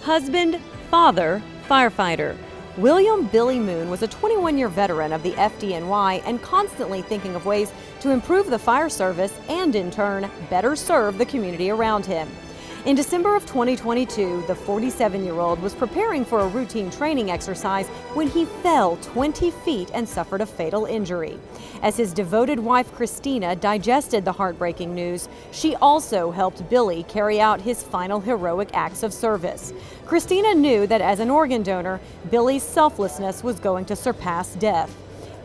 husband, father, firefighter. William Billy Moon was a 21-year veteran of the FDNY and constantly thinking of ways to improve the fire service and, in turn, better serve the community around him. In December of 2022, the 47-year-old was preparing for a routine training exercise when he fell 20 feet and suffered a fatal injury. As his devoted wife, Kristina, digested the heartbreaking news, she also helped Billy carry out his final heroic acts of service. Kristina knew that as an organ donor, Billy's selflessness was going to surpass death.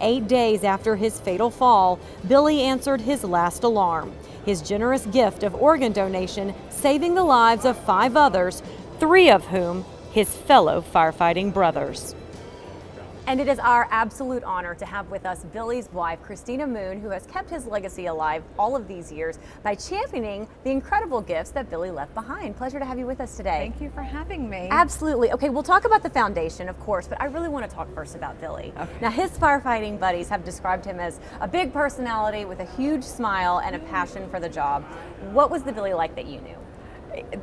8 days after his fatal fall, Billy answered his last alarm. His generous gift of organ donation saving the lives of 5 others, 3 of whom his fellow firefighting brothers. And it is our absolute honor to have with us Billy's wife, Kristina Moon, who has kept his legacy alive all of these years by championing the incredible gifts that Billy left behind. Pleasure to have you with us today. Thank you for having me. Absolutely. Okay, we'll talk about the foundation, of course, but I really want to talk first about Billy. Okay. Now, his firefighting buddies have described him as a big personality with a huge smile and a passion for the job. What was the Billy like that you knew?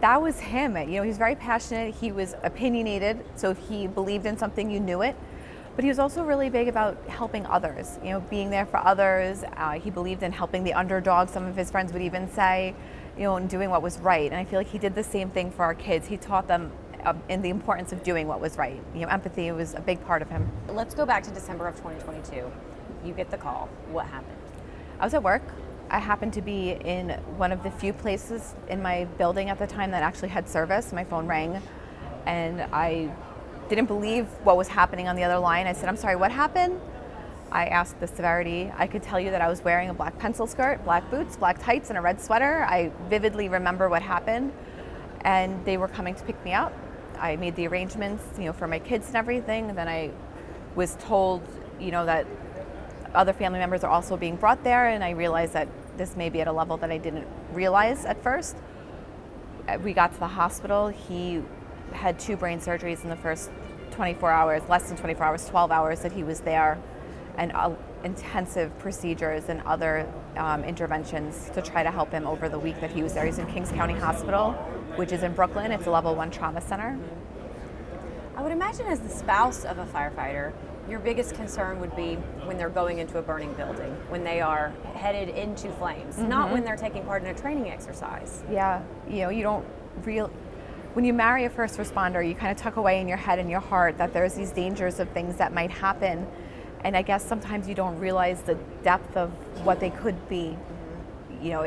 That was him. You know, he was very passionate. He was opinionated. So if he believed in something, you knew it. But he was also really big about helping others, you know, being there for others. He believed in helping the underdog, some of his friends would even say, you know, and doing what was right. And I feel like he did the same thing for our kids. He taught them in the importance of doing what was right. You know, empathy was a big part of him. Let's go back to December of 2022. You get the call. What happened? I was at work. I happened to be in one of the few places in my building at the time that actually had service. My phone rang and I didn't believe what was happening on the other line. I said, "I'm sorry, what happened?" I asked the severity. I could tell you that I was wearing a black pencil skirt, black boots, black tights, and a red sweater. I vividly remember what happened. And they were coming to pick me up. I made the arrangements, you know, for my kids and everything. And then I was told, you know, that other family members are also being brought there. And I realized that this may be at a level that I didn't realize at first. We got to the hospital. He had 2 brain surgeries in the first 24 hours, less than 24 hours, 12 hours that he was there, and intensive procedures and other interventions to try to help him over the week that he was there. He's in Kings County Hospital, which is in Brooklyn. It's a level 1 trauma center. I would imagine as the spouse of a firefighter, your biggest concern would be when they're going into a burning building, when they are headed into flames, not when they're taking part in a training exercise. Yeah, you know, you don't when you marry a first responder, you kind of tuck away in your head and your heart that there's these dangers of things that might happen. And I guess sometimes you don't realize the depth of what they could be. You know,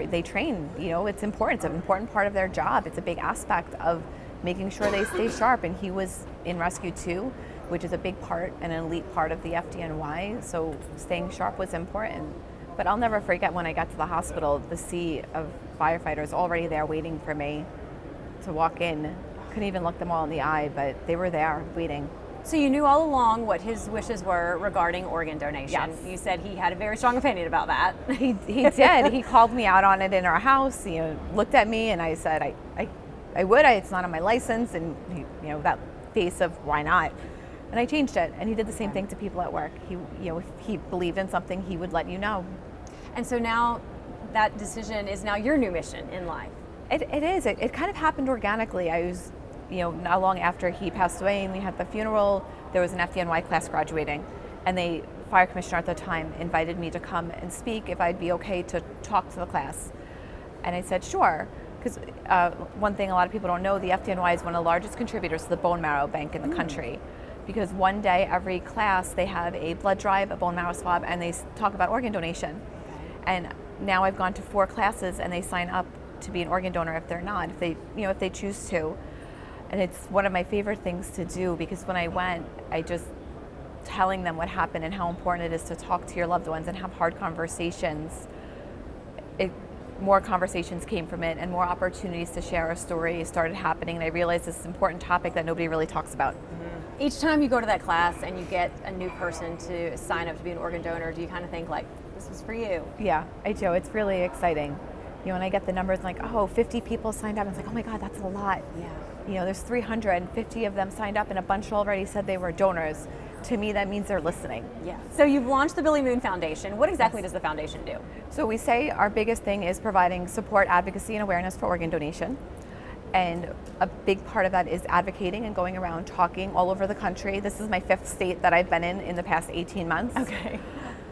they train, you know, it's important. It's an important part of their job. It's a big aspect of making sure they stay sharp. And he was in Rescue 2, which is a big part and an elite part of the FDNY. So staying sharp was important. But I'll never forget when I got to the hospital, the sea of firefighters already there waiting for me to walk in. Couldn't even look them all in the eye, but they were there waiting. So you knew all along what his wishes were regarding organ donation. Yes. You said he had a very strong opinion about that. He did. He called me out on it in our house, you know, looked at me and I said, I would, it's not on my license. And he, you know, that face of why not? And I changed it. And he did the same thing to people at work. He, you know, if he believed in something, he would let you know. And so now that decision is now your new mission in life. It is. It kind of happened organically. I was, you know, not long after he passed away and we had the funeral, there was an FDNY class graduating. And the fire commissioner at the time invited me to come and speak if I'd be okay to talk to the class. And I said, sure. Because one thing a lot of people don't know, the FDNY is one of the largest contributors to the bone marrow bank in the country. Because one day every class they have a blood drive, a bone marrow swab, and they talk about organ donation. And now I've gone to 4 classes and they sign up to be an organ donor if they're not, if they, you know, if they choose to. And it's one of my favorite things to do because when I went, I just telling them what happened and how important it is to talk to your loved ones and have hard conversations. More conversations came from it and more opportunities to share a story started happening, and I realized this is an important topic that nobody really talks about. Each time you go to that class and you get a new person to sign up to be an organ donor, do you kind of think like, this is for you? Yeah, I do. It's really exciting. You know, when I get the numbers like, oh, 50 people signed up, it's like, oh my God, that's a lot. Yeah. You know, there's 350 of them signed up and a bunch already said they were donors. To me, that means they're listening. Yeah. So you've launched the Billy Moon Foundation. What exactly does the foundation do? So we say our biggest thing is providing support, advocacy, and awareness for organ donation. And a big part of that is advocating and going around talking all over the country. This is my 5th state that I've been in the past 18 months. Okay.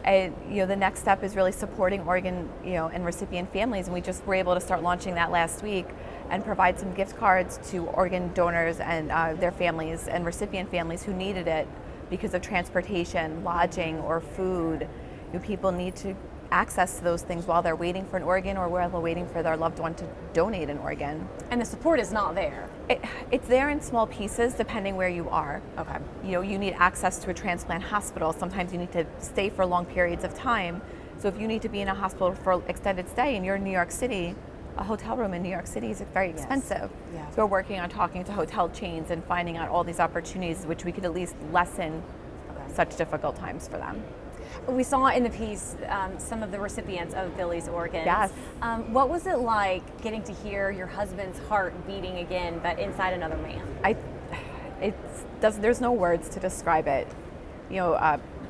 And the next step is really supporting organ, and recipient families. And we just were able to start launching that last week and provide some gift cards to organ donors and their families and recipient families who needed it because of transportation, lodging, or food. People need to access to those things while they're waiting for an organ or while they're waiting for their loved one to donate an organ. And the support is not there. It's there in small pieces depending where you are. Okay. You need access to a transplant hospital. Sometimes you need to stay for long periods of time. So if you need to be in a hospital for extended stay and you're in New York City, a hotel room in New York City is very expensive. Yes. So we're working on talking to hotel chains and finding out all these opportunities which we could at least lessen such difficult times for them. We saw in the piece some of the recipients of Billy's organs. Yes. What was it like getting to hear your husband's heart beating again, but inside another man? There's no words to describe it.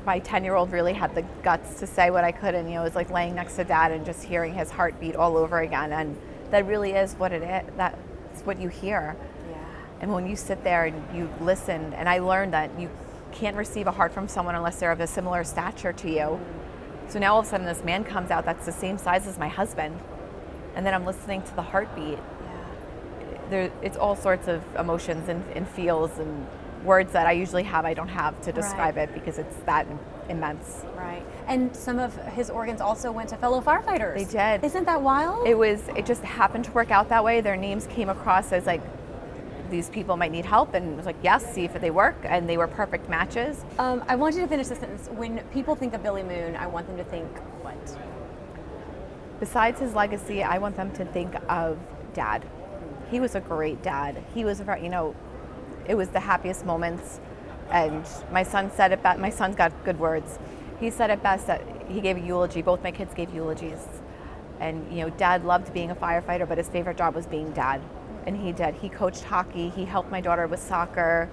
My 10-year-old really had the guts to say what I couldn't. It was like laying next to Dad and just hearing his heartbeat all over again. And that really is what it is. That's what you hear. Yeah. And when you sit there and you listen, and I learned that you can't receive a heart from someone unless they're of a similar stature to you. So now all of a sudden this man comes out that's the same size as my husband, and then I'm listening to the heartbeat. It's all sorts of emotions and feels and words that I usually I don't have to describe it because it's that immense. Right. And some of his organs also went to fellow firefighters. They did. Isn't that wild? It just happened to work out that way. Their names came across as like, these people might need help, and it was like, yes, see if they work, and they were perfect matches. I want you to finish the sentence. When people think of Billy Moon, I want them to think what? Besides his legacy, I want them to think of Dad. He was a great dad. He was it was the happiest moments, and my son said it best. My son's got good words. He said it best that he gave a eulogy. Both my kids gave eulogies, and Dad loved being a firefighter, but his favorite job was being Dad. And he did. He coached hockey. He helped my daughter with soccer,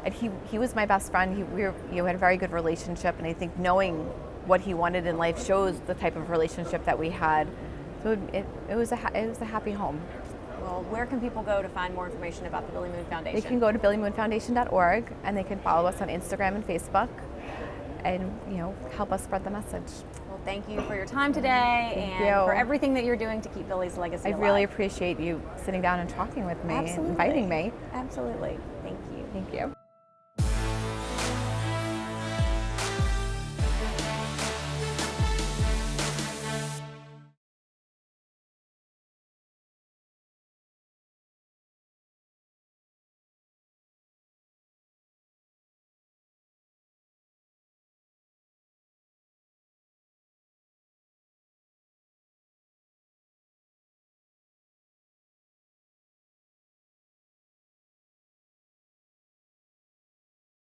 and he was my best friend. We had a very good relationship, and I think knowing what he wanted in life shows the type of relationship that we had. So it was a happy home. Well, where can people go to find more information about the Billy Moon Foundation? They can go to billymoonfoundation.org, and they can follow us on Instagram and Facebook, and help us spread the message. Well, thank you for your time today for everything that you're doing to keep Billy's legacy alive. I really appreciate you sitting down and talking with me and inviting me. Absolutely. Thank you. Thank you.